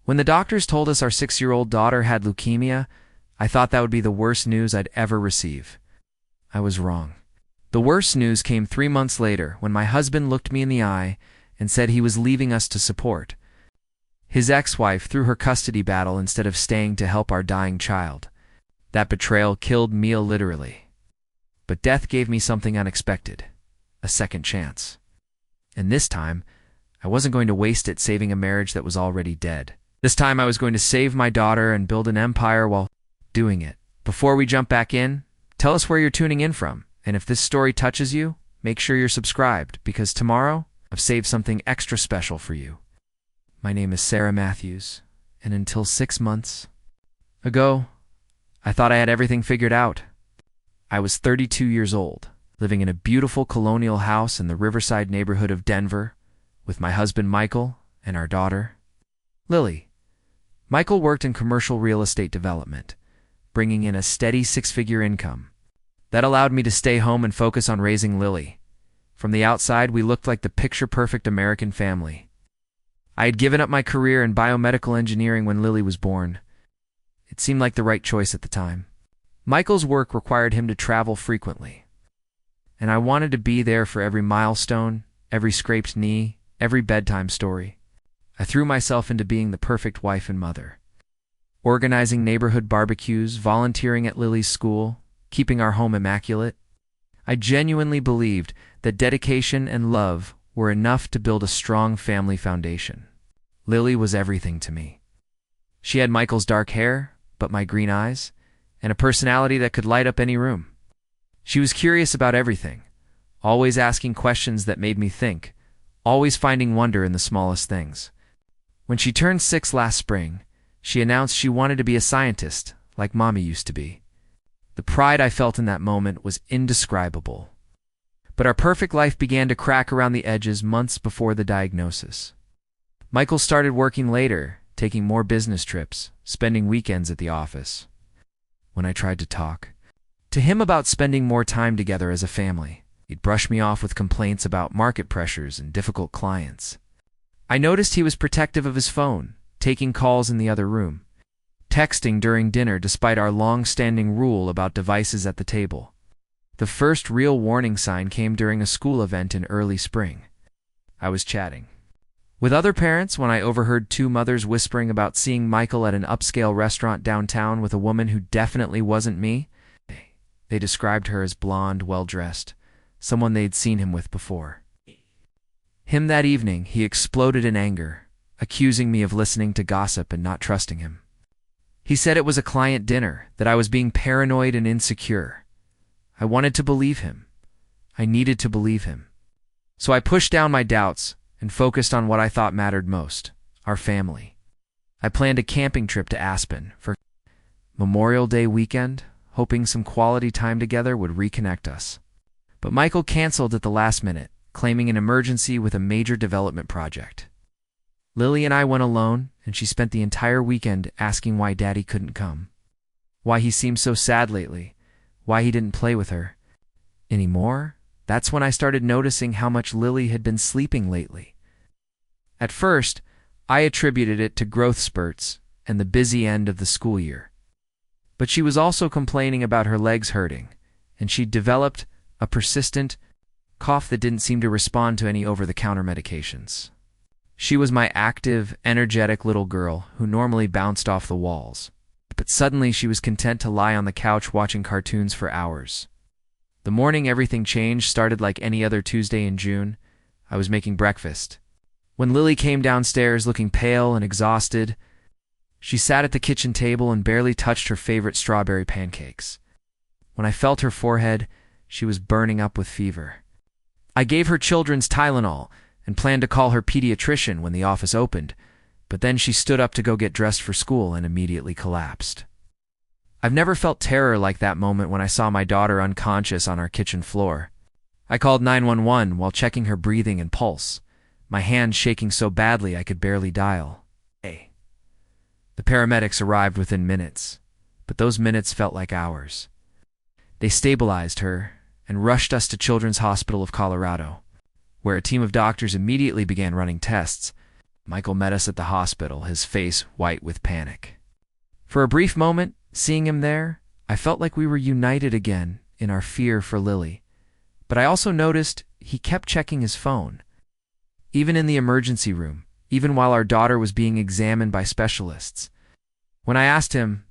When the doctors told us our 6-year-old daughter had leukemia, I thought that would be the worst news I'd ever receive. I was wrong. The worst news came 3 months later when my husband looked me in the eye and said he was leaving us to support his ex-wife through her custody battle instead of staying to help our dying child. That betrayal killed me literally. But death gave me something unexpected, a second chance. And this time, I wasn't going to waste it saving a marriage that was already dead. This time I was going to save my daughter and build an empire while doing it. Before we jump back in, tell us where you're tuning in from. And if this story touches you, make sure you're subscribed, because tomorrow I've saved something extra special for you. My name is Sarah Matthews, and until 6 months ago, I thought I had everything figured out. I was 32 years old, living in a beautiful colonial house in the Riverside neighborhood of Denver, with my husband Michael and our daughter, Lily. Michael worked in commercial real estate development, bringing in a steady 6-figure income. That allowed me to stay home and focus on raising Lily. From the outside, we looked like the picture-perfect American family. I had given up my career in biomedical engineering when Lily was born. It seemed like the right choice at the time. Michael's work required him to travel frequently, and I wanted to be there for every milestone, every scraped knee, every bedtime story. I threw myself into being the perfect wife and mother, organizing neighborhood barbecues, volunteering at Lily's school, keeping our home immaculate. I genuinely believed that dedication and love were enough to build a strong family foundation. Lily was everything to me. She had Michael's dark hair, but my green eyes, and a personality that could light up any room. She was curious about everything, always asking questions that made me think, always finding wonder in the smallest things. When she turned 6 last spring, she announced she wanted to be a scientist, like Mommy used to be. The pride I felt in that moment was indescribable. But our perfect life began to crack around the edges months before the diagnosis. Michael started working later, taking more business trips, spending weekends at the office. When I tried to talk to him about spending more time together as a family, he'd brush me off with complaints about market pressures and difficult clients. I noticed he was protective of his phone, taking calls in the other room, texting during dinner despite our long-standing rule about devices at the table. The first real warning sign came during a school event in early spring. I was chatting with other parents when I overheard 2 mothers whispering about seeing Michael at an upscale restaurant downtown with a woman who definitely wasn't me. They described her as blonde, well-dressed, someone they'd seen him with before. That evening, he exploded in anger, accusing me of listening to gossip and not trusting him. He said it was a client dinner, that I was being paranoid and insecure. I wanted to believe him. I needed to believe him. So I pushed down my doubts and focused on what I thought mattered most, our family. I planned a camping trip to Aspen for Memorial Day weekend, hoping some quality time together would reconnect us. But Michael canceled at the last minute, claiming an emergency with a major development project. Lily and I went alone, and she spent the entire weekend asking why Daddy couldn't come, why he seemed so sad lately, why he didn't play with her anymore. That's when I started noticing how much Lily had been sleeping lately. At first, I attributed it to growth spurts and the busy end of the school year. But she was also complaining about her legs hurting, and she'd developed a persistent cough that didn't seem to respond to any over-the-counter medications. She was my active, energetic little girl who normally bounced off the walls. But suddenly she was content to lie on the couch watching cartoons for hours. The morning everything changed started like any other Tuesday in June. I was making breakfast. When Lily came downstairs looking pale and exhausted, she sat at the kitchen table and barely touched her favorite strawberry pancakes. When I felt her forehead, she was burning up with fever. I gave her children's Tylenol and planned to call her pediatrician when the office opened, but then she stood up to go get dressed for school and immediately collapsed. I've never felt terror like that moment when I saw my daughter unconscious on our kitchen floor. I called 911 while checking her breathing and pulse, my hand shaking so badly I could barely dial. The paramedics arrived within minutes, but those minutes felt like hours. They stabilized her and rushed us to Children's Hospital of Colorado, where a team of doctors immediately began running tests. Michael met us at the hospital, his face white with panic. For a brief moment, seeing him there, I felt like we were united again in our fear for Lily. But I also noticed he kept checking his phone. Even in the emergency room, even while our daughter was being examined by specialists. When I asked him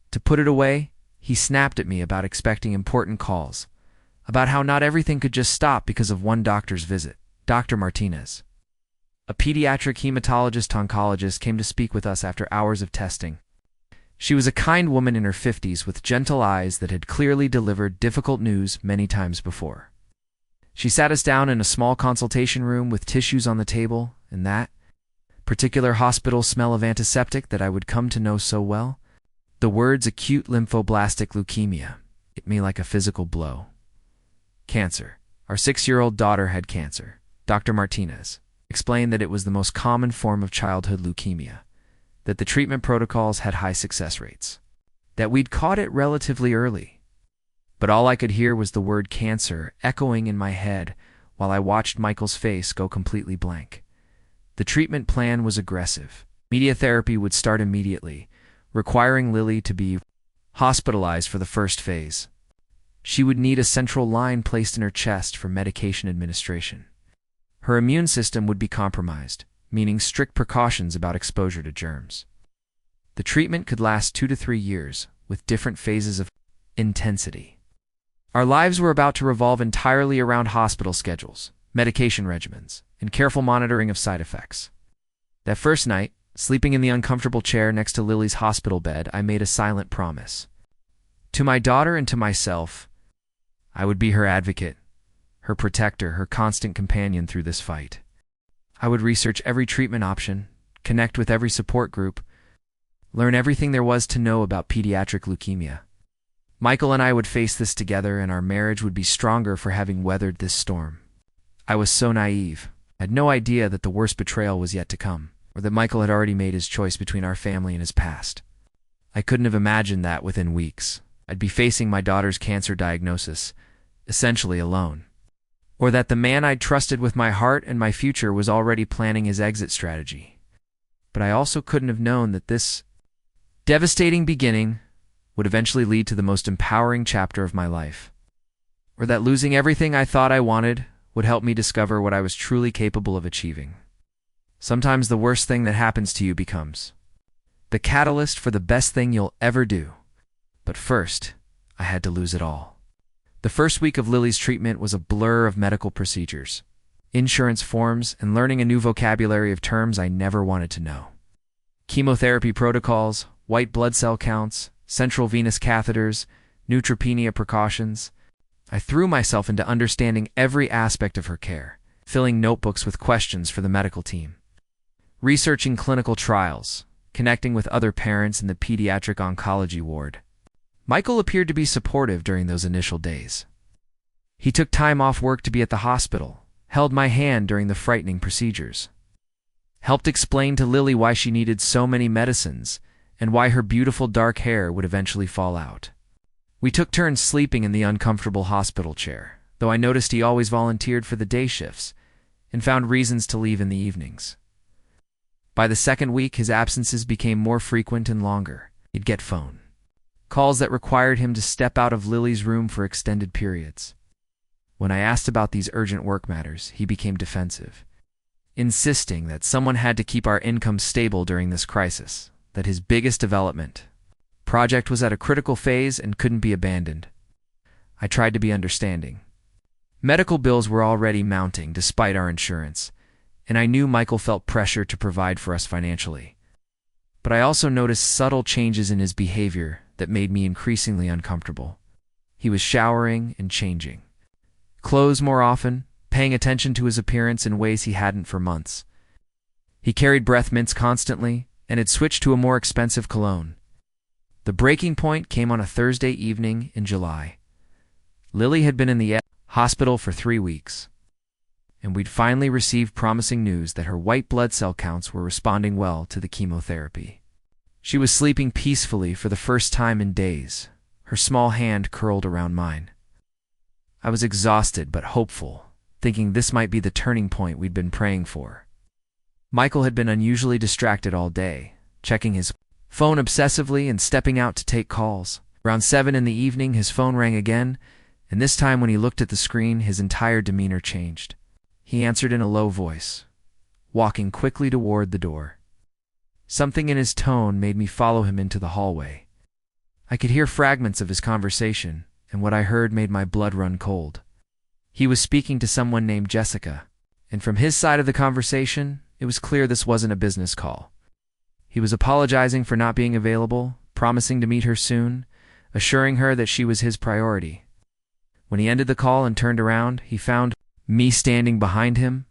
to put it away, he snapped at me about expecting important calls, about how not everything could just stop because of one doctor's visit. Dr. Martinez, a pediatric hematologist-oncologist, came to speak with us after hours of testing. She was a kind woman in her 50s with gentle eyes that had clearly delivered difficult news many times before. She sat us down in a small consultation room with tissues on the table and that particular hospital smell of antiseptic that I would come to know so well. The words acute lymphoblastic leukemia hit me like a physical blow. Cancer. Our 6-year-old daughter had cancer. Dr. Martinez explained that it was the most common form of childhood leukemia, that the treatment protocols had high success rates, that we'd caught it relatively early. But all I could hear was the word cancer echoing in my head while I watched Michael's face go completely blank. The treatment plan was aggressive. Media therapy would start immediately, requiring Lily to be hospitalized for the first phase. She would need a central line placed in her chest for medication administration. Her immune system would be compromised, meaning strict precautions about exposure to germs. The treatment could last 2 to 3 years, with different phases of intensity. Our lives were about to revolve entirely around hospital schedules, medication regimens, and careful monitoring of side effects. That first night, sleeping in the uncomfortable chair next to Lily's hospital bed, I made a silent promise. To my daughter and to myself, I would be her advocate, her protector, her constant companion through this fight. I would research every treatment option, connect with every support group, learn everything there was to know about pediatric leukemia. Michael and I would face this together, and our marriage would be stronger for having weathered this storm. I was so naive. I had no idea that the worst betrayal was yet to come, or that Michael had already made his choice between our family and his past. I couldn't have imagined that within weeks I'd be facing my daughter's cancer diagnosis, essentially alone. Or that the man I'd trusted with my heart and my future was already planning his exit strategy. But I also couldn't have known that this devastating beginning would eventually lead to the most empowering chapter of my life. Or that losing everything I thought I wanted would help me discover what I was truly capable of achieving. Sometimes the worst thing that happens to you becomes the catalyst for the best thing you'll ever do. But first, I had to lose it all. The first week of Lily's treatment was a blur of medical procedures, insurance forms, and learning a new vocabulary of terms I never wanted to know. Chemotherapy protocols, white blood cell counts, central venous catheters, neutropenia precautions. I threw myself into understanding every aspect of her care, filling notebooks with questions for the medical team, researching clinical trials, connecting with other parents in the pediatric oncology ward. Michael appeared to be supportive during those initial days. He took time off work to be at the hospital, held my hand during the frightening procedures, helped explain to Lily why she needed so many medicines and why her beautiful dark hair would eventually fall out. We took turns sleeping in the uncomfortable hospital chair, though I noticed he always volunteered for the day shifts and found reasons to leave in the evenings. By the second week, his absences became more frequent and longer. He'd get phone calls that required him to step out of Lily's room for extended periods. When I asked about these urgent work matters, he became defensive, insisting that someone had to keep our income stable during this crisis, that his biggest development project was at a critical phase and couldn't be abandoned. I tried to be understanding. Medical bills were already mounting despite our insurance, and I knew Michael felt pressure to provide for us financially. But I also noticed subtle changes in his behavior that made me increasingly uncomfortable. He was showering and changing clothes more often, paying attention to his appearance in ways he hadn't for months. He carried breath mints constantly and had switched to a more expensive cologne. The breaking point came on a Thursday evening in July. Lily had been in the hospital for 3 weeks, and we'd finally received promising news that her white blood cell counts were responding well to the chemotherapy. She was sleeping peacefully for the first time in days, her small hand curled around mine. I was exhausted but hopeful, thinking this might be the turning point we'd been praying for. Michael had been unusually distracted all day, checking his phone obsessively and stepping out to take calls. Around 7 in the evening, his phone rang again, and this time when he looked at the screen, his entire demeanor changed. He answered in a low voice, walking quickly toward the door. Something in his tone made me follow him into the hallway. I could hear fragments of his conversation, and what I heard made my blood run cold. He was speaking to someone named Jessica, and from his side of the conversation, it was clear this wasn't a business call. He was apologizing for not being available, promising to meet her soon, assuring her that she was his priority. When he ended the call and turned around, he found me standing behind him.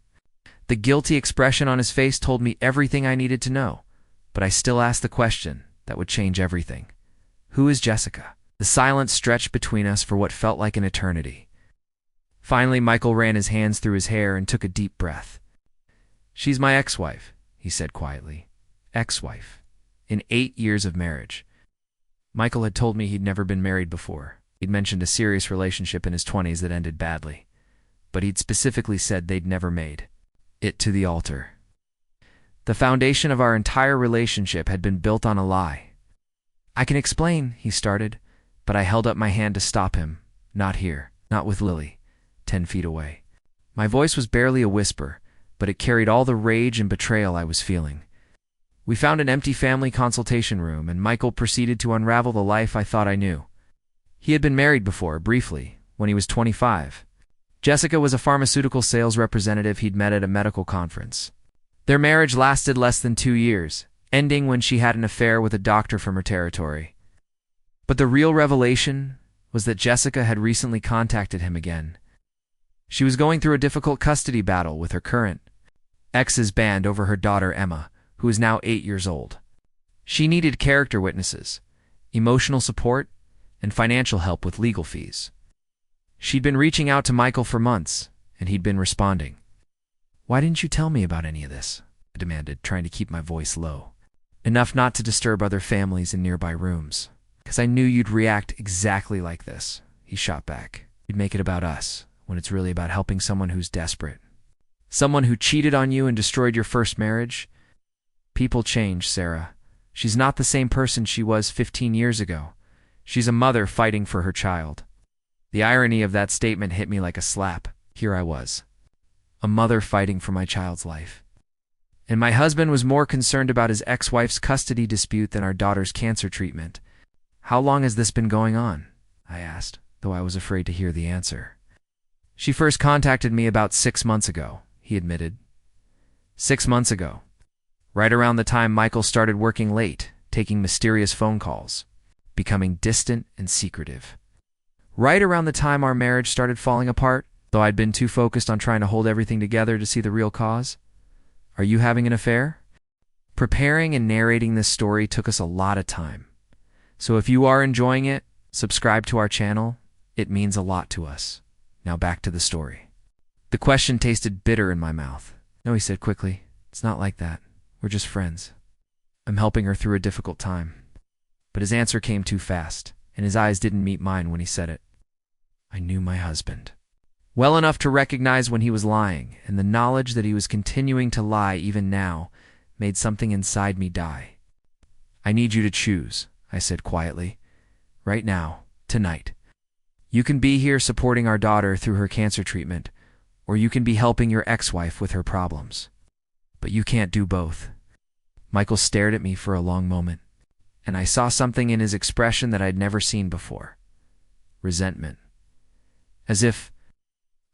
The guilty expression on his face told me everything I needed to know, but I still asked the question that would change everything. Who is Jessica? The silence stretched between us for what felt like an eternity. Finally, Michael ran his hands through his hair and took a deep breath. She's my ex-wife, he said quietly. Ex-wife. In 8 years of marriage. Michael had told me he'd never been married before. He'd mentioned a serious relationship in his 20s that ended badly. But he'd specifically said they'd never made it to the altar. The foundation of our entire relationship had been built on a lie. I can explain, he started, but I held up my hand to stop him. Not here. Not with Lily. 10 feet away. My voice was barely a whisper, but it carried all the rage and betrayal I was feeling. We found an empty family consultation room, and Michael proceeded to unravel the life I thought I knew. He had been married before, briefly, when he was 25. Jessica was a pharmaceutical sales representative he'd met at a medical conference. Their marriage lasted less than 2 years, ending when she had an affair with a doctor from her territory. But the real revelation was that Jessica had recently contacted him again. She was going through a difficult custody battle with her current ex's band over her daughter Emma, who is now 8 years old. She needed character witnesses, emotional support, and financial help with legal fees. She'd been reaching out to Michael for months, and he'd been responding. "Why didn't you tell me about any of this?" I demanded, trying to keep my voice low. Enough not to disturb other families in nearby rooms. "Because I knew you'd react exactly like this," he shot back. "You'd make it about us, when it's really about helping someone who's desperate. Someone who cheated on you and destroyed your first marriage. People change, Sarah. She's not the same person she was 15 years ago. She's a mother fighting for her child." The irony of that statement hit me like a slap. Here I was, a mother fighting for my child's life. And my husband was more concerned about his ex-wife's custody dispute than our daughter's cancer treatment. "How long has this been going on?" I asked, though I was afraid to hear the answer. "She first contacted me about 6 months ago," he admitted. 6 months ago. Right around the time Michael started working late, taking mysterious phone calls, becoming distant and secretive. Right around the time our marriage started falling apart, though I'd been too focused on trying to hold everything together to see the real cause. Are you having an affair? Preparing and narrating this story took us a lot of time. So if you are enjoying it, subscribe to our channel. It means a lot to us. Now back to the story. The question tasted bitter in my mouth. "No," he said quickly. "It's not like that. We're just friends. I'm helping her through a difficult time." But his answer came too fast, and his eyes didn't meet mine when he said it. I knew my husband well enough to recognize when he was lying, and the knowledge that he was continuing to lie even now made something inside me die. "I need you to choose," I said quietly. "Right now, tonight. You can be here supporting our daughter through her cancer treatment, or you can be helping your ex-wife with her problems. But you can't do both." Michael stared at me for a long moment, and I saw something in his expression that I'd never seen before. Resentment. As if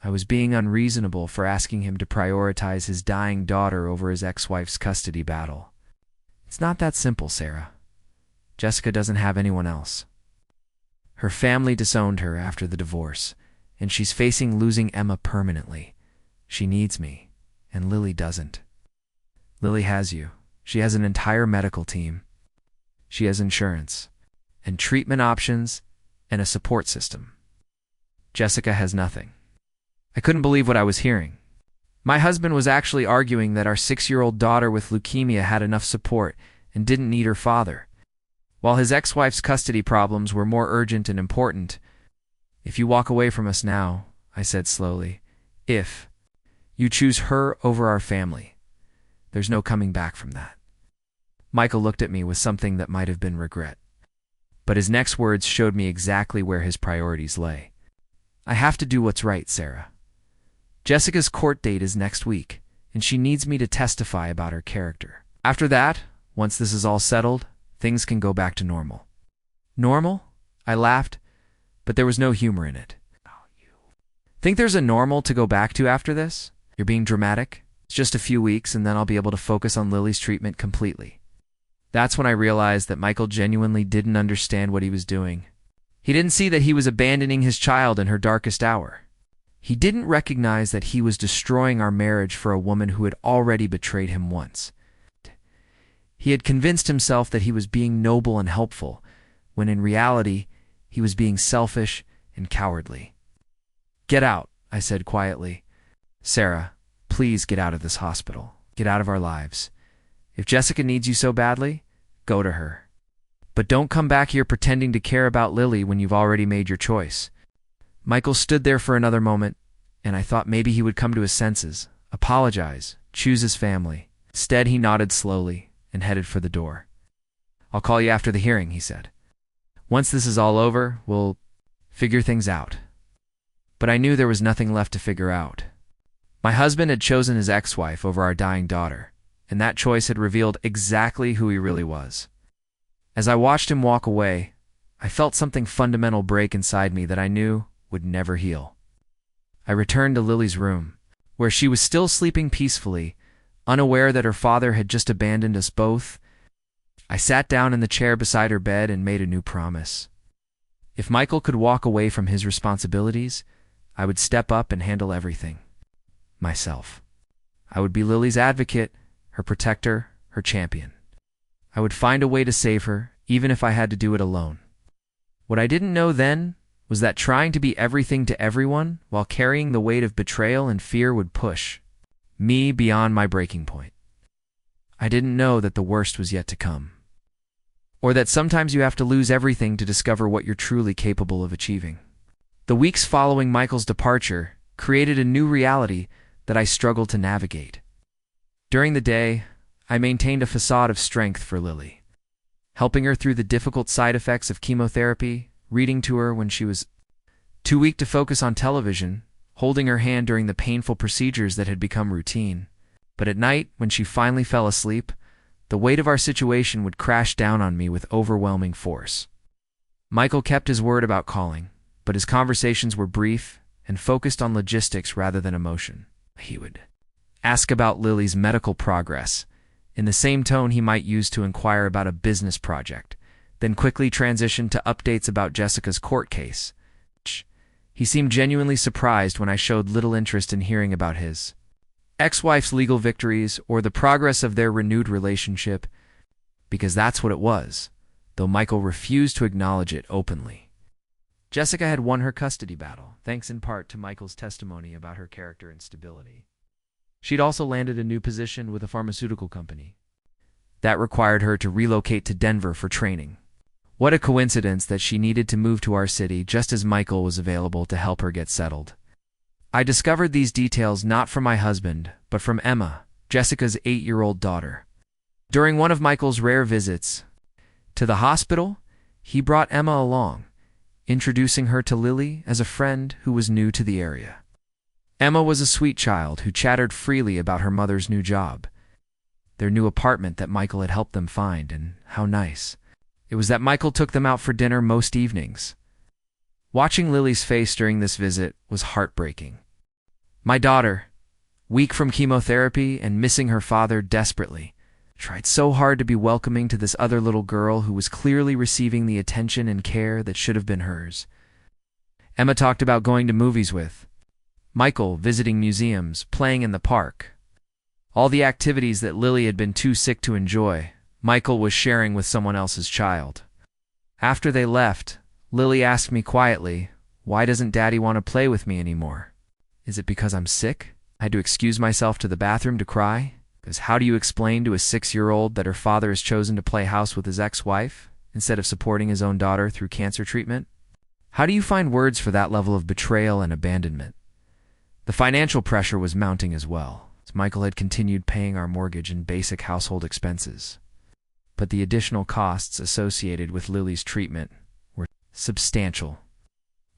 I was being unreasonable for asking him to prioritize his dying daughter over his ex-wife's custody battle. "It's not that simple, Sarah. Jessica doesn't have anyone else. Her family disowned her after the divorce, and she's facing losing Emma permanently. She needs me, and Lily doesn't. Lily has you. She has an entire medical team. She has insurance, and treatment options, and a support system. Jessica has nothing." I couldn't believe what I was hearing. My husband was actually arguing that our 6-year-old daughter with leukemia had enough support and didn't need her father, while his ex-wife's custody problems were more urgent and important. "If you walk away from us now," I said slowly, "if you choose her over our family, There's no coming back from that. Michael looked at me with something that might have been regret. But his next words showed me exactly where his priorities lay. I have to do what's right, Sarah. Jessica's court date is next week, and she needs me to testify about her character. After that, once this is all settled, things can go back to normal. Normal? I laughed, but there was no humor in it. Think there's a normal to go back to after this? You're being dramatic? It's just a few weeks, and then I'll be able to focus on Lily's treatment completely. That's when I realized that Michael genuinely didn't understand what he was doing. He didn't see that he was abandoning his child in her darkest hour. He didn't recognize that he was destroying our marriage for a woman who had already betrayed him once. He had convinced himself that he was being noble and helpful, when in reality, he was being selfish and cowardly. Get out, I said quietly. Sarah, please get out of this hospital. Get out of our lives. If Jessica needs you so badly, go to her. But don't come back here pretending to care about Lily when you've already made your choice. Michael stood there for another moment, and I thought maybe he would come to his senses, apologize, choose his family. Instead, he nodded slowly and headed for the door. I'll call you after the hearing, he said. Once this is all over, we'll figure things out. But I knew there was nothing left to figure out. My husband had chosen his ex-wife over our dying daughter, and that choice had revealed exactly who he really was. As I watched him walk away, I felt something fundamental break inside me that I knew would never heal. I returned to Lily's room, where she was still sleeping peacefully, unaware that her father had just abandoned us both. I sat down in the chair beside her bed and made a new promise. If Michael could walk away from his responsibilities, I would step up and handle everything. Myself. I would be Lily's advocate, her protector, her champion. I would find a way to save her, even if I had to do it alone. What I didn't know then was that trying to be everything to everyone while carrying the weight of betrayal and fear would push me beyond my breaking point. I didn't know that the worst was yet to come, or that sometimes you have to lose everything to discover what you're truly capable of achieving. The weeks following Michael's departure created a new reality that I struggled to navigate. During the day, I maintained a facade of strength for Lily, helping her through the difficult side effects of chemotherapy, reading to her when she was too weak to focus on television, holding her hand during the painful procedures that had become routine. But at night, when she finally fell asleep, the weight of our situation would crash down on me with overwhelming force. Michael kept his word about calling, but his conversations were brief and focused on logistics rather than emotion. He would ask about Lily's medical progress, in the same tone he might use to inquire about a business project, then quickly transition to updates about Jessica's court case. He seemed genuinely surprised when I showed little interest in hearing about his ex-wife's legal victories or the progress of their renewed relationship, because that's what it was, though Michael refused to acknowledge it openly. Jessica had won her custody battle, thanks in part to Michael's testimony about her character and stability. She'd also landed a new position with a pharmaceutical company. That required her to relocate to Denver for training. What a coincidence that she needed to move to our city just as Michael was available to help her get settled. I discovered these details not from my husband, but from Emma, Jessica's 8-year-old daughter. During one of Michael's rare visits to the hospital, he brought Emma along, introducing her to Lily as a friend who was new to the area. Emma was a sweet child who chattered freely about her mother's new job, their new apartment that Michael had helped them find, and how nice it was that Michael took them out for dinner most evenings. Watching Lily's face during this visit was heartbreaking. My daughter, weak from chemotherapy and missing her father desperately, tried so hard to be welcoming to this other little girl who was clearly receiving the attention and care that should have been hers. Emma talked about going to movies with Michael, visiting museums, playing in the park. All the activities that Lily had been too sick to enjoy, Michael was sharing with someone else's child. After they left, Lily asked me quietly, "Why doesn't Daddy want to play with me anymore? Is it because I'm sick? I had to excuse myself to the bathroom to cry? Because how do you explain to a 6-year-old that her father has chosen to play house with his ex-wife instead of supporting his own daughter through cancer treatment? How do you find words for that level of betrayal and abandonment?" The financial pressure was mounting as well. Michael had continued paying our mortgage and basic household expenses. But the additional costs associated with Lily's treatment were substantial.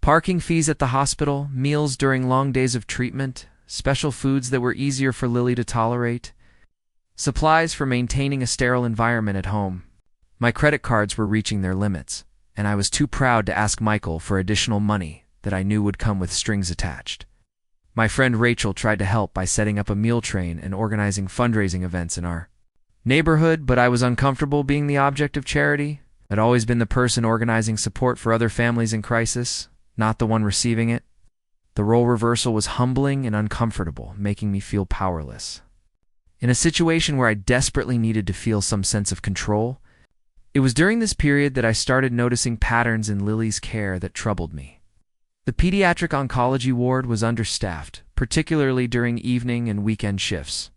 Parking fees at the hospital, meals during long days of treatment, special foods that were easier for Lily to tolerate, supplies for maintaining a sterile environment at home. My credit cards were reaching their limits, and I was too proud to ask Michael for additional money that I knew would come with strings attached. My friend Rachel tried to help by setting up a meal train and organizing fundraising events in our neighborhood, but I was uncomfortable being the object of charity. I'd always been the person organizing support for other families in crisis, not the one receiving it. The role reversal was humbling and uncomfortable, making me feel powerless. In a situation where I desperately needed to feel some sense of control, it was during this period that I started noticing patterns in Lily's care that troubled me. The pediatric oncology ward was understaffed, particularly during evening and weekend shifts.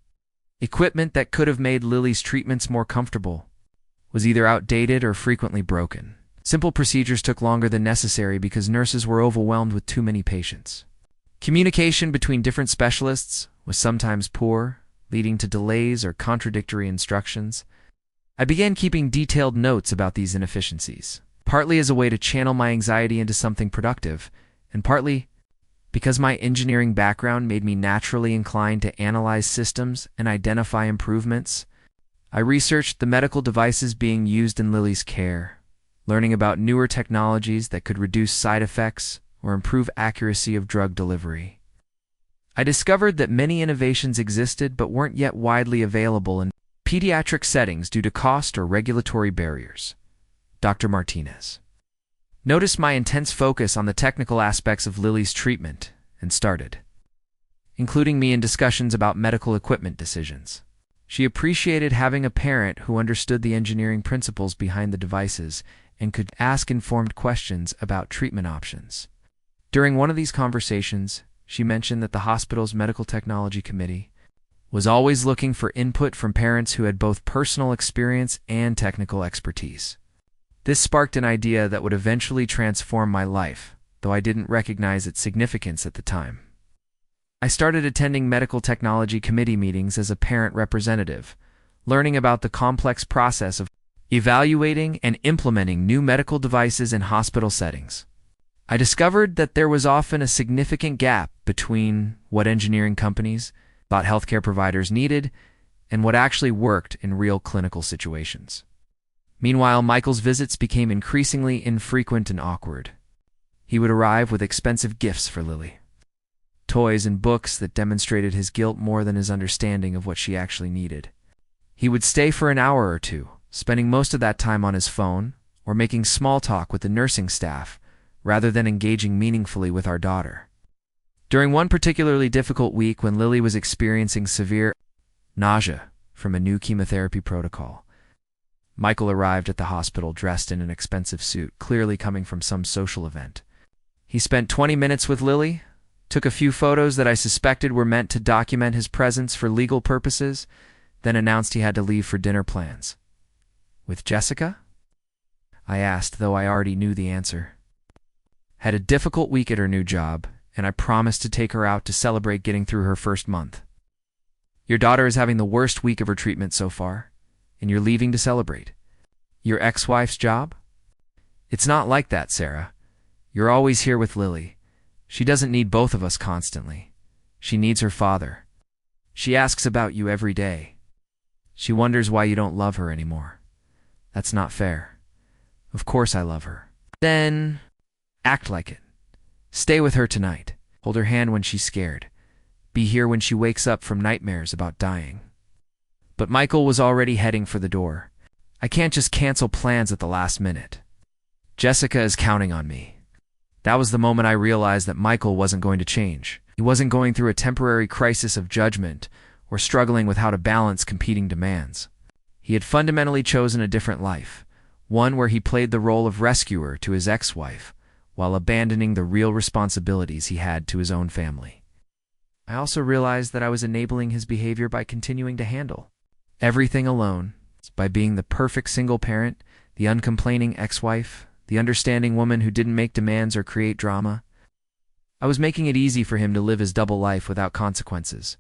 Equipment that could have made Lily's treatments more comfortable was either outdated or frequently broken. Simple procedures took longer than necessary because nurses were overwhelmed with too many patients. Communication between different specialists was sometimes poor, leading to delays or contradictory instructions. I began keeping detailed notes about these inefficiencies, partly as a way to channel my anxiety into something productive, and partly because my engineering background made me naturally inclined to analyze systems and identify improvements. I researched the medical devices being used in Lily's care, learning about newer technologies that could reduce side effects or improve accuracy of drug delivery. I discovered that many innovations existed but weren't yet widely available in pediatric settings due to cost or regulatory barriers. Dr. Martinez noticed my intense focus on the technical aspects of Lily's treatment and started including me in discussions about medical equipment decisions. She appreciated having a parent who understood the engineering principles behind the devices and could ask informed questions about treatment options. During one of these conversations, she mentioned that the hospital's medical technology committee was always looking for input from parents who had both personal experience and technical expertise. This sparked an idea that would eventually transform my life, though I didn't recognize its significance at the time. I started attending medical technology committee meetings as a parent representative, learning about the complex process of evaluating and implementing new medical devices in hospital settings. I discovered that there was often a significant gap between what engineering companies thought healthcare providers needed and what actually worked in real clinical situations. Meanwhile, Michael's visits became increasingly infrequent and awkward. He would arrive with expensive gifts for Lily, toys and books that demonstrated his guilt more than his understanding of what she actually needed. He would stay for an hour or two, spending most of that time on his phone or making small talk with the nursing staff rather than engaging meaningfully with our daughter. During one particularly difficult week when Lily was experiencing severe nausea from a new chemotherapy protocol, Michael arrived at the hospital dressed in an expensive suit, clearly coming from some social event. He spent 20 minutes with Lily, took a few photos that I suspected were meant to document his presence for legal purposes, then announced he had to leave for dinner plans. With Jessica? I asked, though I already knew the answer. Had a difficult week at her new job, and I promised to take her out to celebrate getting through her first month. Your daughter is having the worst week of her treatment so far, and you're leaving to celebrate. Your ex-wife's job? It's not like that, Sarah. You're always here with Lily. She doesn't need both of us constantly. She needs her father. She asks about you every day. She wonders why you don't love her anymore. That's not fair. Of course I love her. Then act like it. Stay with her tonight. Hold her hand when she's scared. Be here when she wakes up from nightmares about dying. But Michael was already heading for the door. I can't just cancel plans at the last minute. Jessica is counting on me. That was the moment I realized that Michael wasn't going to change. He wasn't going through a temporary crisis of judgment or struggling with how to balance competing demands. He had fundamentally chosen a different life, one where he played the role of rescuer to his ex-wife, while abandoning the real responsibilities he had to his own family. I also realized that I was enabling his behavior by continuing to handle everything alone, by being the perfect single parent, the uncomplaining ex-wife, the understanding woman who didn't make demands or create drama. I was making it easy for him to live his double life without consequences,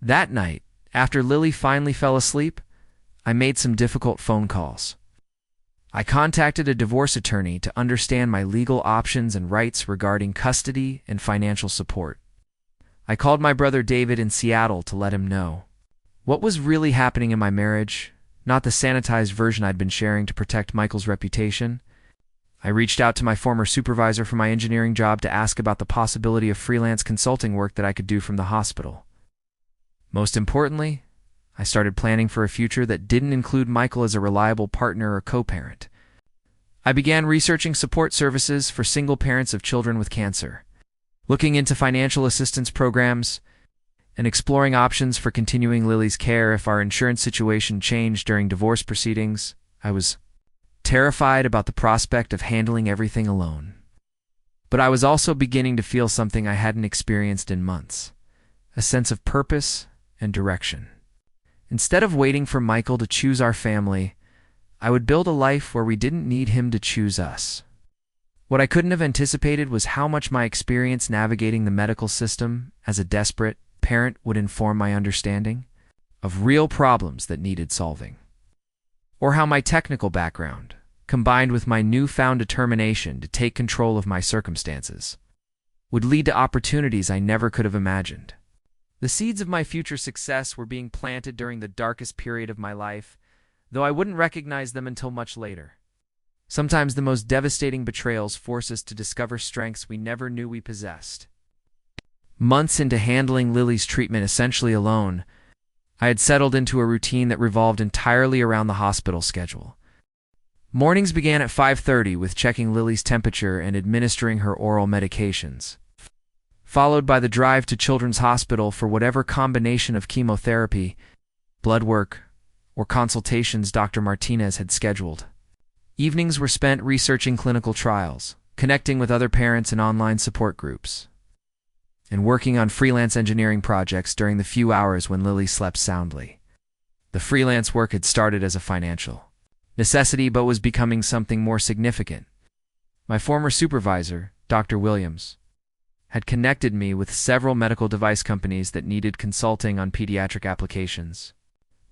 That night, after Lily finally fell asleep, I made some difficult phone calls. I contacted a divorce attorney to understand my legal options and rights regarding custody and financial support. I called my brother David in Seattle to let him know what was really happening in my marriage, not the sanitized version I'd been sharing to protect Michael's reputation. I reached out to my former supervisor for my engineering job to ask about the possibility of freelance consulting work that I could do from the hospital. Most importantly, I started planning for a future that didn't include Michael as a reliable partner or co-parent. I began researching support services for single parents of children with cancer, looking into financial assistance programs, and exploring options for continuing Lily's care if our insurance situation changed during divorce proceedings. I was terrified about the prospect of handling everything alone. But I was also beginning to feel something I hadn't experienced in months, a sense of purpose and direction. Instead of waiting for Michael to choose our family, I would build a life where we didn't need him to choose us. What I couldn't have anticipated was how much my experience navigating the medical system as a desperate parent would inform my understanding of real problems that needed solving. Or how my technical background, combined with my newfound determination to take control of my circumstances, would lead to opportunities I never could have imagined. The seeds of my future success were being planted during the darkest period of my life, though I wouldn't recognize them until much later. Sometimes the most devastating betrayals force us to discover strengths we never knew we possessed. Months into handling Lily's treatment essentially alone, I had settled into a routine that revolved entirely around the hospital schedule. Mornings began at 5:30 with checking Lily's temperature and administering her oral medications, followed by the drive to Children's Hospital for whatever combination of chemotherapy, blood work, or consultations Dr. Martinez had scheduled. Evenings were spent researching clinical trials, connecting with other parents in online support groups, and working on freelance engineering projects during the few hours when Lily slept soundly. The freelance work had started as a financial necessity but was becoming something more significant. My former supervisor, Dr. Williams, had connected me with several medical device companies that needed consulting on pediatric applications.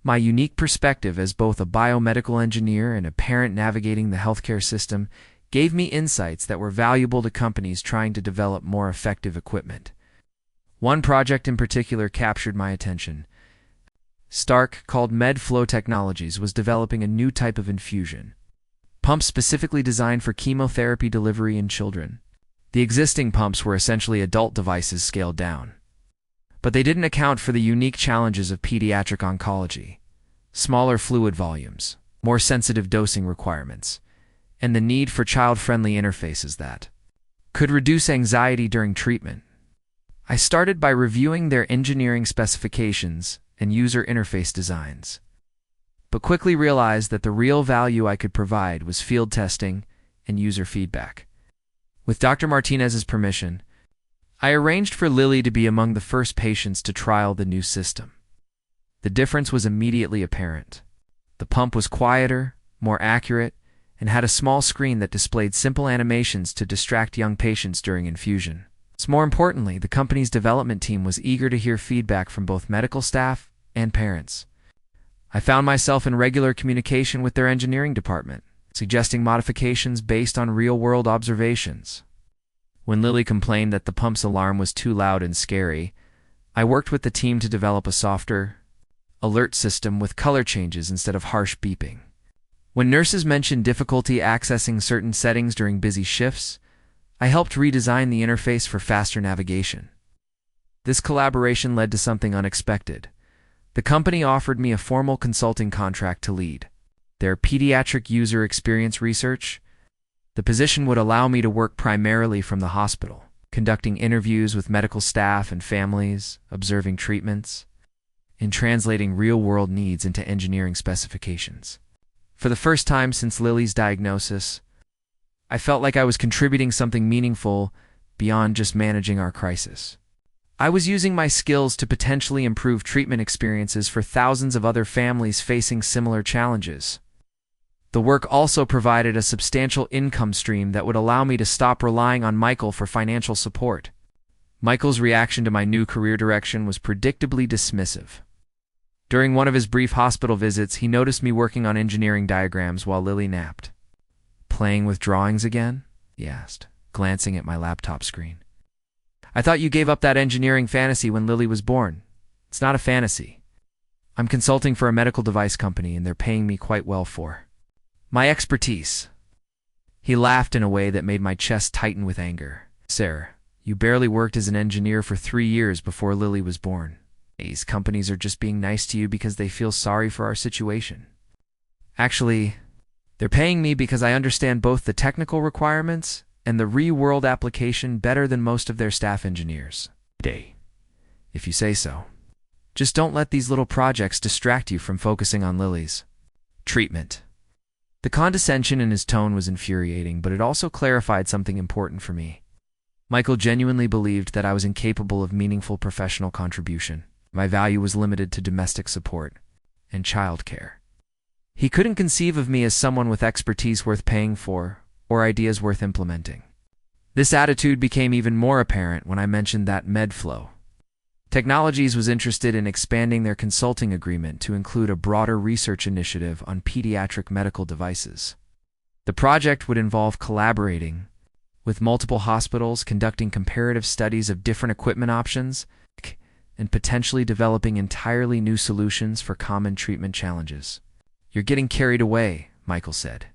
My unique perspective as both a biomedical engineer and a parent navigating the healthcare system gave me insights that were valuable to companies trying to develop more effective equipment. One project in particular captured my attention. Stark, called MedFlow Technologies, was developing a new type of infusion pump specifically designed for chemotherapy delivery in children. The existing pumps were essentially adult devices scaled down, but they didn't account for the unique challenges of pediatric oncology: smaller fluid volumes, more sensitive dosing requirements, and the need for child-friendly interfaces that could reduce anxiety during treatment. I started by reviewing their engineering specifications and user interface designs, but quickly realized that the real value I could provide was field testing and user feedback. With Dr. Martinez's permission, I arranged for Lily to be among the first patients to trial the new system. The difference was immediately apparent. The pump was quieter, more accurate, and had a small screen that displayed simple animations to distract young patients during infusion. More importantly, the company's development team was eager to hear feedback from both medical staff and parents. I found myself in regular communication with their engineering department, suggesting modifications based on real-world observations. When Lily complained that the pump's alarm was too loud and scary, I worked with the team to develop a softer alert system with color changes instead of harsh beeping. When nurses mentioned difficulty accessing certain settings during busy shifts, I helped redesign the interface for faster navigation. This collaboration led to something unexpected. The company offered me a formal consulting contract to lead their pediatric user experience research. The position would allow me to work primarily from the hospital, conducting interviews with medical staff and families, observing treatments, and translating real-world needs into engineering specifications. For the first time since Lily's diagnosis, I felt like I was contributing something meaningful beyond just managing our crisis. I was using my skills to potentially improve treatment experiences for thousands of other families facing similar challenges. The work also provided a substantial income stream that would allow me to stop relying on Michael for financial support. Michael's reaction to my new career direction was predictably dismissive. During one of his brief hospital visits, he noticed me working on engineering diagrams while Lily napped. "Playing with drawings again?" he asked, glancing at my laptop screen. "I thought you gave up that engineering fantasy when Lily was born." "It's not a fantasy. I'm consulting for a medical device company, and they're paying me quite well for my expertise." He laughed in a way that made my chest tighten with anger. "Sarah, you barely worked as an engineer for 3 years before Lily was born. These companies are just being nice to you because they feel sorry for our situation. Actually, they're paying me because I understand both the technical requirements and the real-world application better than most of their staff engineers. If you say so. Just don't let these little projects distract you from focusing on Lily's treatment." The condescension in his tone was infuriating, but it also clarified something important for me. Michael genuinely believed that I was incapable of meaningful professional contribution. My value was limited to domestic support and childcare. He couldn't conceive of me as someone with expertise worth paying for or ideas worth implementing. This attitude became even more apparent when I mentioned that MedFlow Technologies was interested in expanding their consulting agreement to include a broader research initiative on pediatric medical devices. The project would involve collaborating with multiple hospitals, conducting comparative studies of different equipment options, and potentially developing entirely new solutions for common treatment challenges. "You're getting carried away," Michael said.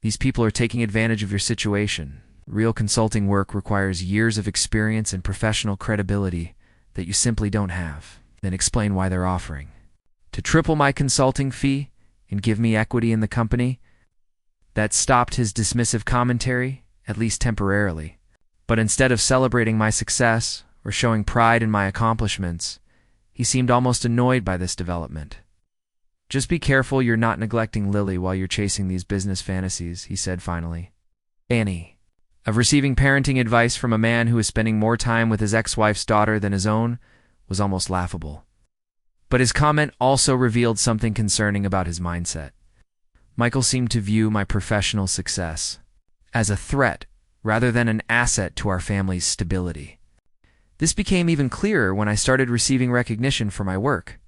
"These people are taking advantage of your situation. Real consulting work requires years of experience and professional credibility that you simply don't have." Then explain why they're offering to triple my consulting fee and give me equity in the company. That stopped his dismissive commentary, at least temporarily. But instead of celebrating my success or showing pride in my accomplishments, he seemed almost annoyed by this development. "Just be careful you're not neglecting Lily while you're chasing these business fantasies," he said finally. Annie. Of receiving parenting advice from a man who is spending more time with his ex-wife's daughter than his own was almost laughable. But his comment also revealed something concerning about his mindset. Michael seemed to view my professional success as a threat rather than an asset to our family's stability. This became even clearer when I started receiving recognition for my work.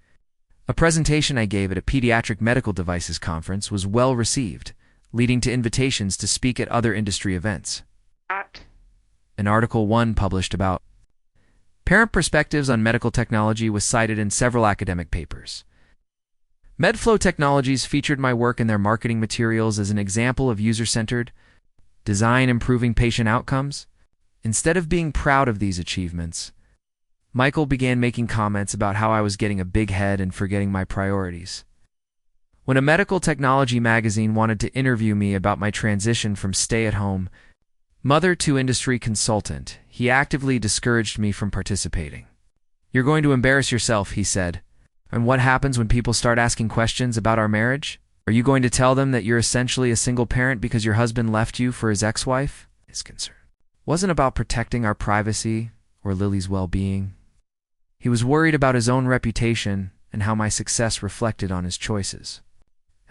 A presentation I gave at a pediatric medical devices conference was well received, leading to invitations to speak at other industry events. An Article 1 published about parent perspectives on medical technology was cited in several academic papers. MedFlow Technologies featured my work in their marketing materials as an example of user-centered design improving patient outcomes. Instead of being proud of these achievements, Michael began making comments about how I was getting a big head and forgetting my priorities. When a medical technology magazine wanted to interview me about my transition from stay-at-home mother to industry consultant, he actively discouraged me from participating. "You're going to embarrass yourself," he said. "And what happens when people start asking questions about our marriage? Are you going to tell them that you're essentially a single parent because your husband left you for his ex-wife?" His concern wasn't about protecting our privacy or Lily's well-being. He was worried about his own reputation and how my success reflected on his choices.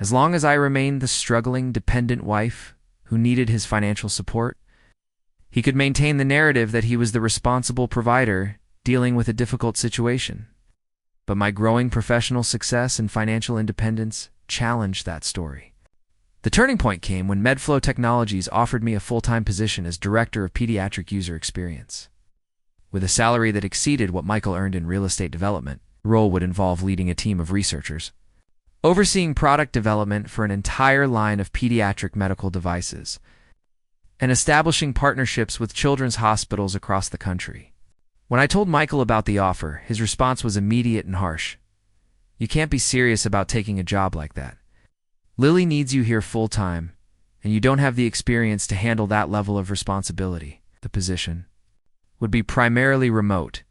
As long as I remained the struggling, dependent wife who needed his financial support, he could maintain the narrative that he was the responsible provider dealing with a difficult situation. But my growing professional success and financial independence challenged that story. The turning point came when MedFlow Technologies offered me a full-time position as Director of Pediatric User Experience. With a salary that exceeded what Michael earned in real estate development, the role would involve leading a team of researchers, overseeing product development for an entire line of pediatric medical devices, and establishing partnerships with children's hospitals across the country. When I told Michael about the offer, his response was immediate and harsh. "You can't be serious about taking a job like that. Lily needs you here full-time, and you don't have the experience to handle that level of responsibility." The position would be primarily remote,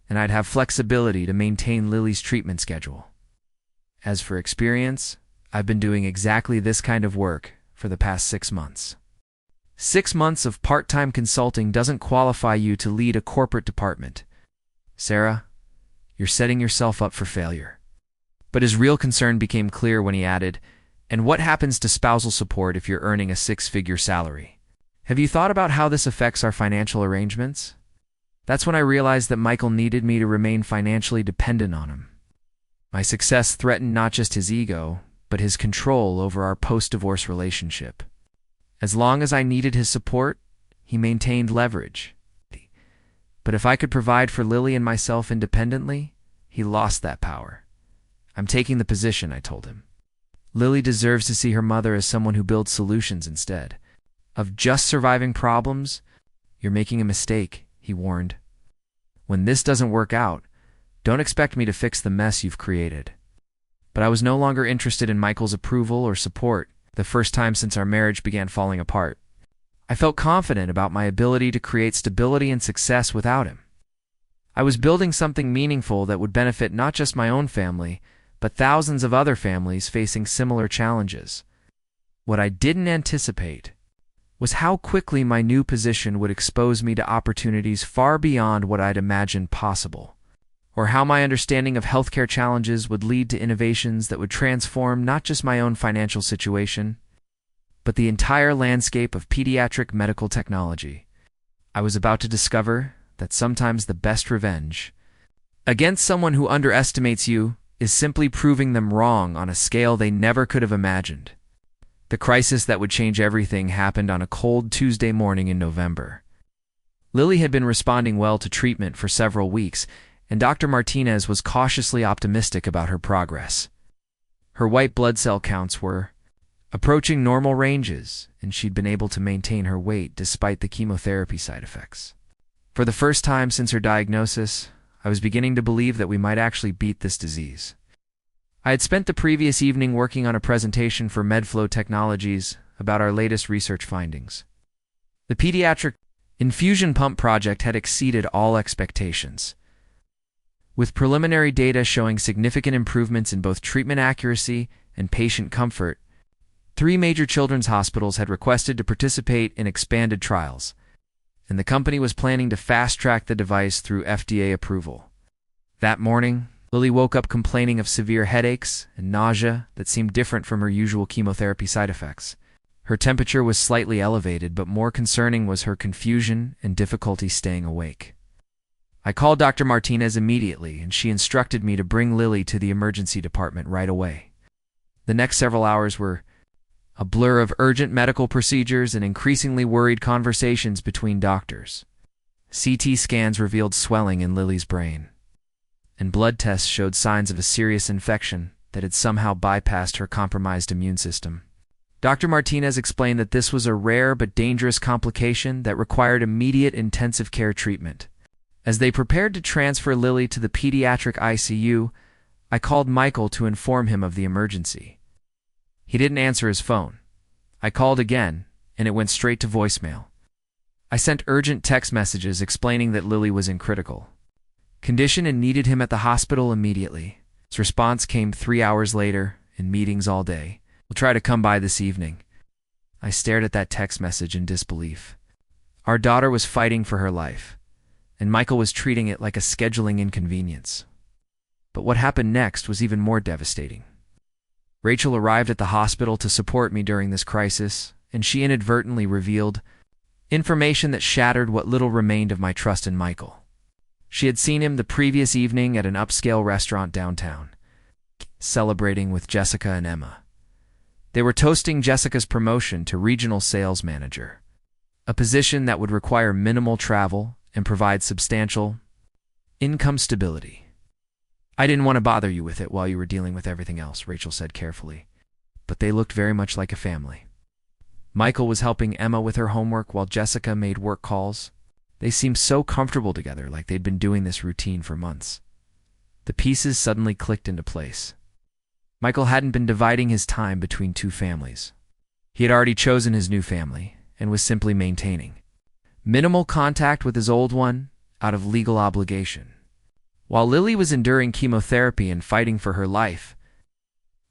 and I'd have flexibility to maintain Lily's treatment schedule. As for experience, I've been doing exactly this kind of work for the past 6 months. 6 months of part-time consulting doesn't qualify you to lead a corporate department. Sarah, you're setting yourself up for failure. But his real concern became clear when he added, "And what happens to spousal support if you're earning a 6-figure salary? Have you thought about how this affects our financial arrangements?" That's when I realized that Michael needed me to remain financially dependent on him. My success threatened not just his ego, but his control over our post-divorce relationship. As long as I needed his support, he maintained leverage. But if I could provide for Lily and myself independently, he lost that power. I'm taking the position, I told him. Lily deserves to see her mother as someone who builds solutions instead of just surviving problems. You're making a mistake, he warned. When this doesn't work out, don't expect me to fix the mess you've created. But I was no longer interested in Michael's approval or support, the first time since our marriage began falling apart. I felt confident about my ability to create stability and success without him. I was building something meaningful that would benefit not just my own family, but thousands of other families facing similar challenges. What I didn't anticipate was how quickly my new position would expose me to opportunities far beyond what I'd imagined possible, or how my understanding of healthcare challenges would lead to innovations that would transform not just my own financial situation, but the entire landscape of pediatric medical technology. I was about to discover that sometimes the best revenge against someone who underestimates you is simply proving them wrong on a scale they never could have imagined. The crisis that would change everything happened on a cold Tuesday morning in November. Lily had been responding well to treatment for several weeks, and Dr. Martinez was cautiously optimistic about her progress. Her white blood cell counts were approaching normal ranges, and she'd been able to maintain her weight despite the chemotherapy side effects. For the first time since her diagnosis, I was beginning to believe that we might actually beat this disease. I had spent the previous evening working on a presentation for MedFlow Technologies about our latest research findings. The pediatric infusion pump project had exceeded all expectations, with preliminary data showing significant improvements in both treatment accuracy and patient comfort. 3 major children's hospitals had requested to participate in expanded trials, and the company was planning to fast-track the device through FDA approval. That morning, Lily woke up complaining of severe headaches and nausea that seemed different from her usual chemotherapy side effects. Her temperature was slightly elevated, but more concerning was her confusion and difficulty staying awake. I called Dr. Martinez immediately, and she instructed me to bring Lily to the emergency department right away. The next several hours were a blur of urgent medical procedures and increasingly worried conversations between doctors. CT scans revealed swelling in Lily's brain, and blood tests showed signs of a serious infection that had somehow bypassed her compromised immune system. Dr. Martinez explained that this was a rare but dangerous complication that required immediate intensive care treatment. As they prepared to transfer Lily to the pediatric ICU, I called Michael to inform him of the emergency. He didn't answer his phone. I called again, and it went straight to voicemail. I sent urgent text messages explaining that Lily was in critical condition and needed him at the hospital immediately. His response came 3 hours later, in meetings all day. "We'll try to come by this evening." I stared at that text message in disbelief. Our daughter was fighting for her life, and Michael was treating it like a scheduling inconvenience. But what happened next was even more devastating. Rachel arrived at the hospital to support me during this crisis, and she inadvertently revealed information that shattered what little remained of my trust in Michael. She had seen him the previous evening at an upscale restaurant downtown, celebrating with Jessica and Emma. They were toasting Jessica's promotion to regional sales manager, a position that would require minimal travel and provide substantial income stability. "I didn't want to bother you with it while you were dealing with everything else," Rachel said carefully, but they looked very much like a family. Michael was helping Emma with her homework while Jessica made work calls. They seemed so comfortable together, like they'd been doing this routine for months. The pieces suddenly clicked into place. Michael hadn't been dividing his time between 2 families. He had already chosen his new family and was simply maintaining minimal contact with his old one out of legal obligation. While Lily was enduring chemotherapy and fighting for her life,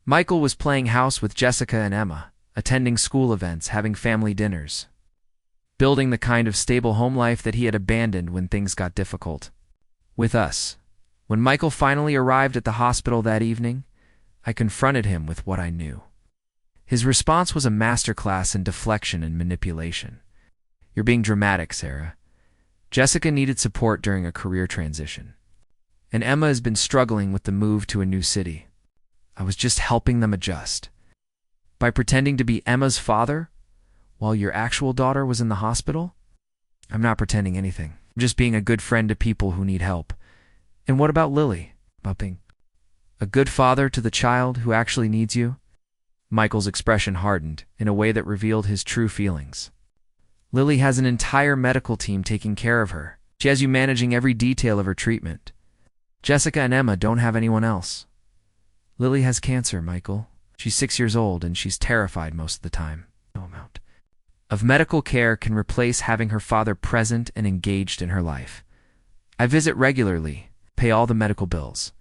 Michael was playing house with Jessica and Emma, attending school events, having family dinners, building the kind of stable home life that he had abandoned when things got difficult. With us, when Michael finally arrived at the hospital that evening, I confronted him with what I knew. His response was a masterclass in deflection and manipulation. "You're being dramatic, Sarah. Jessica needed support during a career transition, and Emma has been struggling with the move to a new city. I was just helping them adjust. By pretending to be Emma's father while your actual daughter was in the hospital? I'm not pretending anything. I'm just being a good friend to people who need help. And what about Lily? About being a good father to the child who actually needs you? Michael's expression hardened in a way that revealed his true feelings. Lily has an entire medical team taking care of her. She has you managing every detail of her treatment. Jessica and Emma don't have anyone else. Lily has cancer, Michael. She's 6 years old and she's terrified most of the time. No amount of medical care can replace having her father present and engaged in her life. I visit regularly, pay all the medical bills.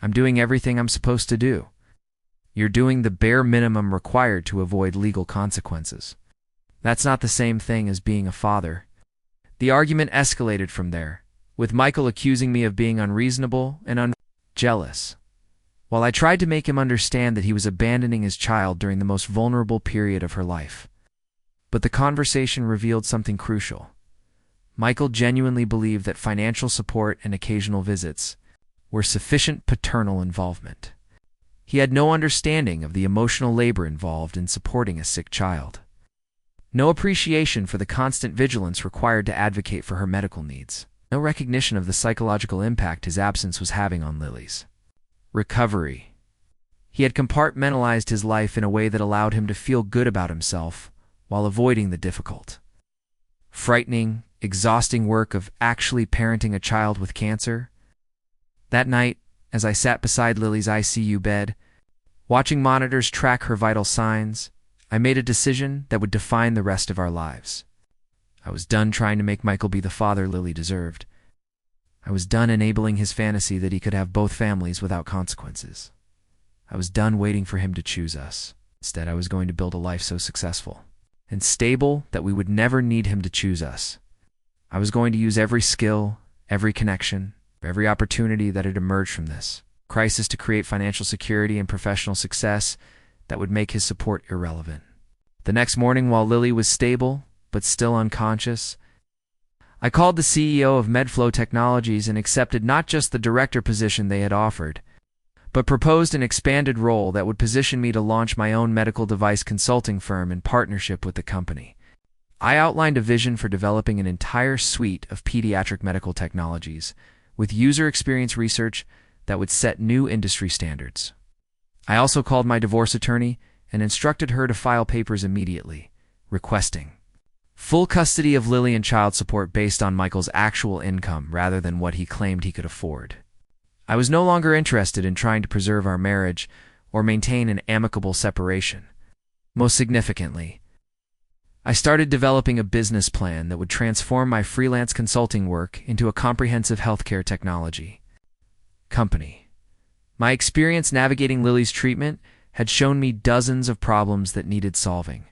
I'm doing everything I'm supposed to do. You're doing the bare minimum required to avoid legal consequences. That's not the same thing as being a father. The argument escalated from there, with Michael accusing me of being unreasonable and jealous. While I tried to make him understand that he was abandoning his child during the most vulnerable period of her life. But the conversation revealed something crucial. Michael genuinely believed that financial support and occasional visits were sufficient paternal involvement. He had no understanding of the emotional labor involved in supporting a sick child. No appreciation for the constant vigilance required to advocate for her medical needs. No recognition of the psychological impact his absence was having on Lily's recovery. He had compartmentalized his life in a way that allowed him to feel good about himself while avoiding the difficult, frightening, exhausting work of actually parenting a child with cancer. That night, as I sat beside Lily's ICU bed, watching monitors track her vital signs, I made a decision that would define the rest of our lives. I was done trying to make Michael be the father Lily deserved. I was done enabling his fantasy that he could have both families without consequences. I was done waiting for him to choose us. Instead, I was going to build a life so successful and stable that we would never need him to choose us. I was going to use every skill, every connection, every opportunity that had emerged from this crisis to create financial security and professional success that would make his support irrelevant. The next morning, while Lily was stable but still unconscious, I called the CEO of MedFlow Technologies and accepted not just the director position they had offered, but proposed an expanded role that would position me to launch my own medical device consulting firm in partnership with the company. I outlined a vision for developing an entire suite of pediatric medical technologies with user experience research that would set new industry standards. I also called my divorce attorney and instructed her to file papers immediately, requesting full custody of Lily and child support based on Michael's actual income rather than what he claimed he could afford. I was no longer interested in trying to preserve our marriage or maintain an amicable separation. Most significantly, I started developing a business plan that would transform my freelance consulting work into a comprehensive healthcare technology company. My experience navigating Lily's treatment had shown me dozens of problems that needed solving.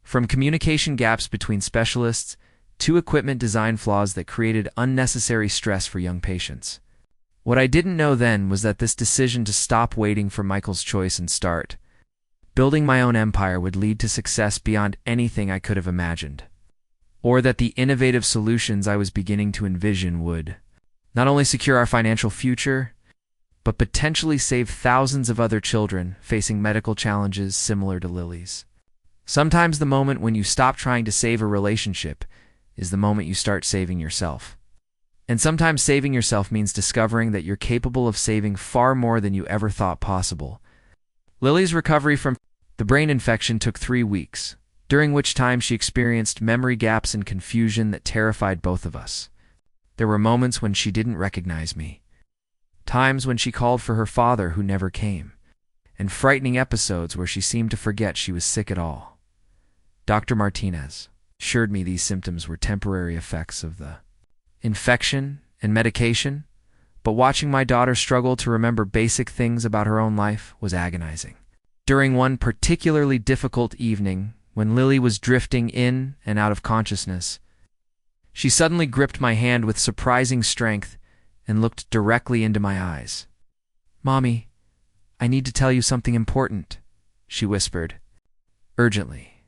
From communication gaps between specialists to equipment design flaws that created unnecessary stress for young patients. What I didn't know then was that this decision to stop waiting for Michael's choice and start building my own empire would lead to success beyond anything I could have imagined. Or that the innovative solutions I was beginning to envision would not only secure our financial future, but potentially save thousands of other children facing medical challenges similar to Lily's. Sometimes the moment when you stop trying to save a relationship is the moment you start saving yourself. And sometimes saving yourself means discovering that you're capable of saving far more than you ever thought possible. Lily's recovery from the brain infection took 3 weeks, during which time she experienced memory gaps and confusion that terrified both of us. There were moments when she didn't recognize me, times when she called for her father who never came, and frightening episodes where she seemed to forget she was sick at all. Dr. Martinez assured me these symptoms were temporary effects of the infection and medication, but watching my daughter struggle to remember basic things about her own life was agonizing. During one particularly difficult evening, when Lily was drifting in and out of consciousness, she suddenly gripped my hand with surprising strength and looked directly into my eyes. "Mommy, I need to tell you something important," she whispered, urgently.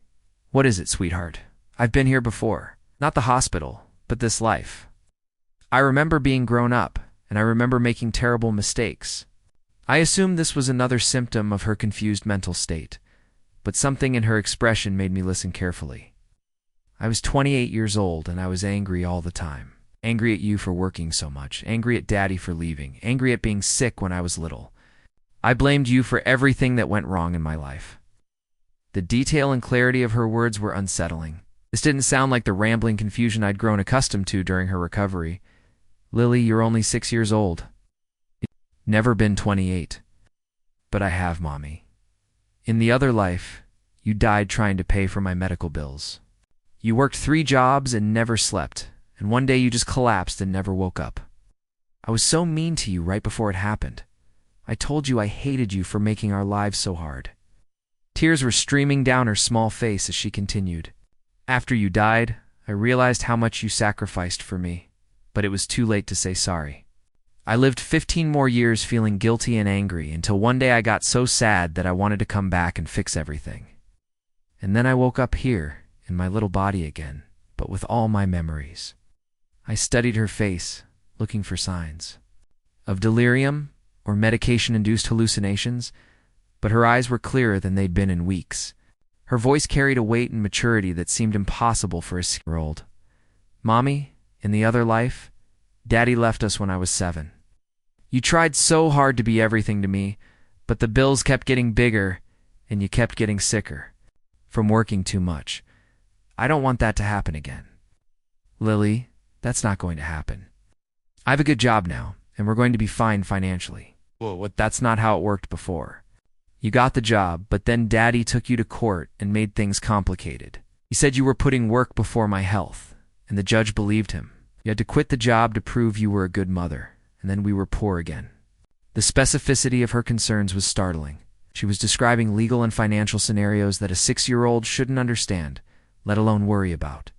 "What is it, sweetheart? I've been here before. Not the hospital, but this life. I remember being grown up, and I remember making terrible mistakes. I assumed this was another symptom of her confused mental state, but something in her expression made me listen carefully. I was 28 years old, and I was angry all the time. Angry at you for working so much, angry at Daddy for leaving, angry at being sick when I was little. I blamed you for everything that went wrong in my life. The detail and clarity of her words were unsettling. This didn't sound like the rambling confusion I'd grown accustomed to during her recovery. Lily, you're only 6 years old. Never been 28. But I have, Mommy. In the other life, you died trying to pay for my medical bills. You worked 3 jobs and never slept, and one day you just collapsed and never woke up. I was so mean to you right before it happened. I told you I hated you for making our lives so hard. Tears were streaming down her small face as she continued. After you died, I realized how much you sacrificed for me, but it was too late to say sorry. I lived 15 more years feeling guilty and angry until one day I got so sad that I wanted to come back and fix everything. And then I woke up here, in my little body again, but with all my memories. I studied her face, looking for signs of delirium or medication-induced hallucinations, but her eyes were clearer than they'd been in weeks. Her voice carried a weight and maturity that seemed impossible for a 6-year-old. Mommy, in the other life, Daddy left us when I was 7. You tried so hard to be everything to me, but the bills kept getting bigger, and you kept getting sicker from working too much. I don't want that to happen again. Lily, that's not going to happen. I have a good job now, and we're going to be fine financially. Whoa, that's not how it worked before. You got the job, but then Daddy took you to court and made things complicated. He said you were putting work before my health, and the judge believed him. You had to quit the job to prove you were a good mother, and then we were poor again. The specificity of her concerns was startling. She was describing legal and financial scenarios that a 6-year-old shouldn't understand, let alone worry about.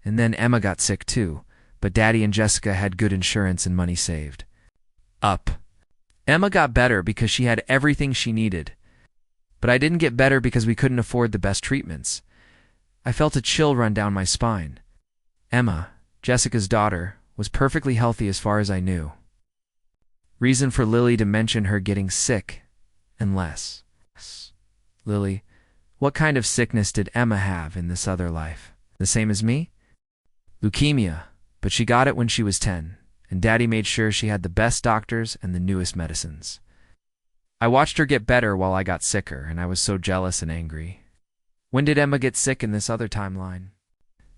And then Emma got sick too, but Daddy and Jessica had good insurance and money saved up. Emma got better because she had everything she needed, but I didn't get better because we couldn't afford the best treatments. I felt a chill run down my spine. Emma, Jessica's daughter, was perfectly healthy as far as I knew. Reason for Lily to mention her getting sick and less. Lily, what kind of sickness did Emma have in this other life? The same as me? Leukemia, but she got it when she was 10, and Daddy made sure she had the best doctors and the newest medicines. I watched her get better while I got sicker, and I was so jealous and angry. When did Emma get sick in this other timeline?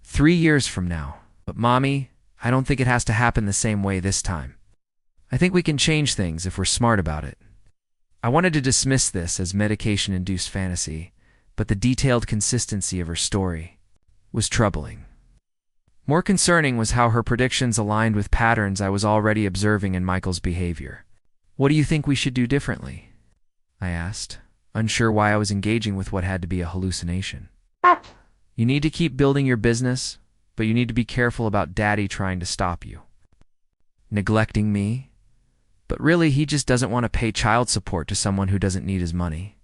3 years from now. But Mommy, I don't think it has to happen the same way this time. I think we can change things if we're smart about it. I wanted to dismiss this as medication-induced fantasy, but the detailed consistency of her story was troubling. More concerning was how her predictions aligned with patterns I was already observing in Michael's behavior. What do you think we should do differently? I asked, unsure why I was engaging with what had to be a hallucination. You need to keep building your business, but you need to be careful about Daddy trying to stop you. Neglecting me? But really, he just doesn't want to pay child support to someone who doesn't need his money.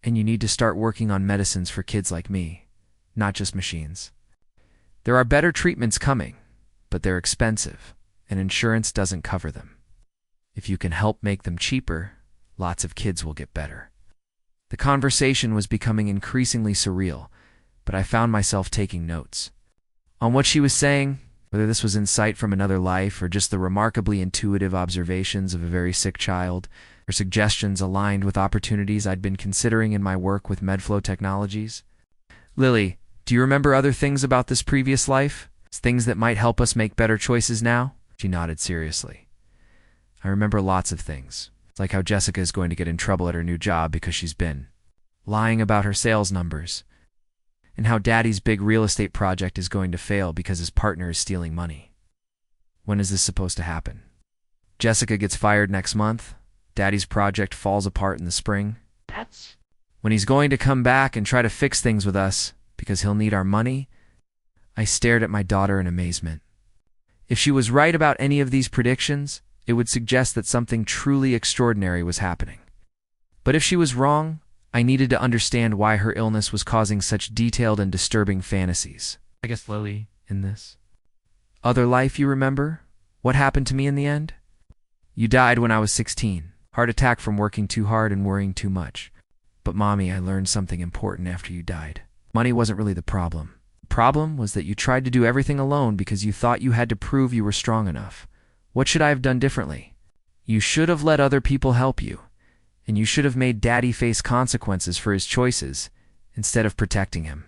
And you need to start working on medicines for kids like me, not just machines. There are better treatments coming, but they're expensive, and insurance doesn't cover them. If you can help make them cheaper, lots of kids will get better. The conversation was becoming increasingly surreal, but I found myself taking notes on what she was saying, whether this was insight from another life or just the remarkably intuitive observations of a very sick child, or suggestions aligned with opportunities I'd been considering in my work with MedFlow Technologies. Lily, do you remember other things about this previous life? Things that might help us make better choices now? She nodded seriously. I remember lots of things. It's like how Jessica is going to get in trouble at her new job because she's been lying about her sales numbers, and how Daddy's big real estate project is going to fail because his partner is stealing money. When is this supposed to happen? Jessica gets fired next month. Daddy's project falls apart in the spring. That's when he's going to come back and try to fix things with us because he'll need our money. I stared at my daughter in amazement. If she was right about any of these predictions, it would suggest that something truly extraordinary was happening. But if she was wrong, I needed to understand why her illness was causing such detailed and disturbing fantasies. I guess Lily, in this. Other life, you remember? What happened to me in the end? You died when I was 16. Heart attack from working too hard and worrying too much. But Mommy, I learned something important after you died. Money wasn't really the problem. The problem was that you tried to do everything alone because you thought you had to prove you were strong enough. What should I have done differently? You should have let other people help you. And you should have made Daddy face consequences for his choices instead of protecting him.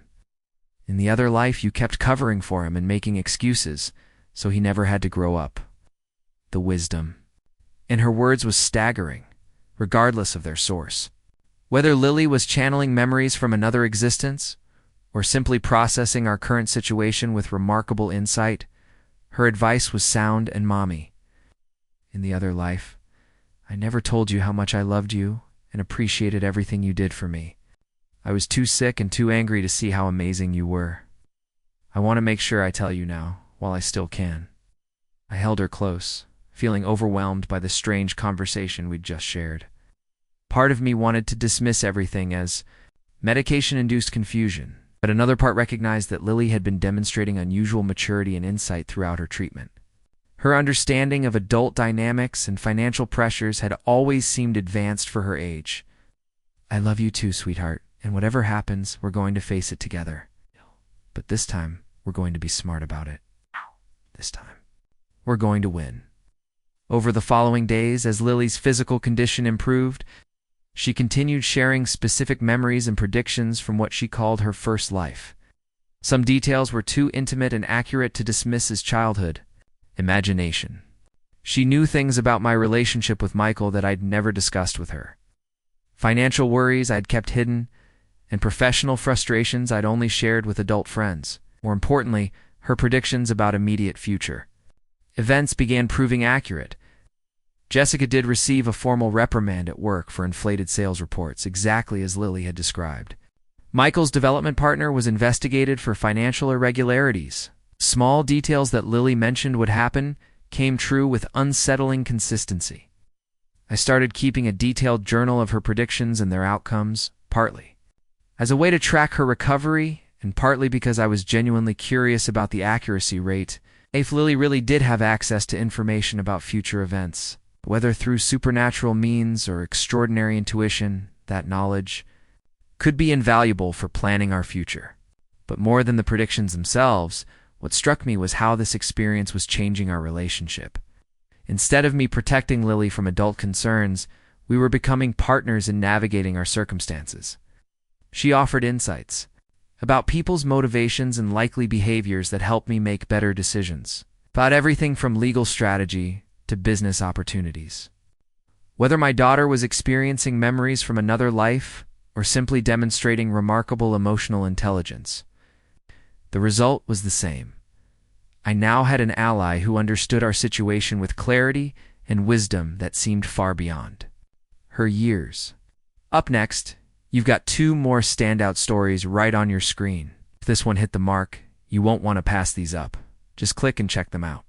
In the other life, you kept covering for him and making excuses, so he never had to grow up. The wisdom in her words was staggering, regardless of their source. Whether Lily was channeling memories from another existence, or simply processing our current situation with remarkable insight, her advice was sound and mommy. In the other life, I never told you how much I loved you and appreciated everything you did for me. I was too sick and too angry to see how amazing you were. I want to make sure I tell you now, while I still can. I held her close, feeling overwhelmed by the strange conversation we'd just shared. Part of me wanted to dismiss everything as medication-induced confusion, but another part recognized that Lily had been demonstrating unusual maturity and insight throughout her treatment. Her understanding of adult dynamics and financial pressures had always seemed advanced for her age. I love you too, sweetheart, and whatever happens, we're going to face it together. But this time, we're going to be smart about it. This time, we're going to win. Over the following days, as Lily's physical condition improved, she continued sharing specific memories and predictions from what she called her first life. Some details were too intimate and accurate to dismiss as childhood imagination. She knew things about my relationship with Michael that I'd never discussed with her. Financial worries I'd kept hidden, and professional frustrations I'd only shared with adult friends. More importantly, her predictions about immediate future. Events began proving accurate. Jessica did receive a formal reprimand at work for inflated sales reports, exactly as Lily had described. Michael's development partner was investigated for financial irregularities. Small details that Lily mentioned would happen came true with unsettling consistency. I started keeping a detailed journal of her predictions and their outcomes, partly as a way to track her recovery, and partly because I was genuinely curious about the accuracy rate. If Lily really did have access to information about future events, whether through supernatural means or extraordinary intuition, that knowledge could be invaluable for planning our future. But more than the predictions themselves, what struck me was how this experience was changing our relationship. Instead of me protecting Lily from adult concerns, we were becoming partners in navigating our circumstances. She offered insights about people's motivations and likely behaviors that helped me make better decisions, about everything from legal strategy to business opportunities. Whether my daughter was experiencing memories from another life or simply demonstrating remarkable emotional intelligence, the result was the same. I now had an ally who understood our situation with clarity and wisdom that seemed far beyond her years. Up next, you've got two more standout stories right on your screen. If this one hit the mark, you won't want to pass these up. Just click and check them out.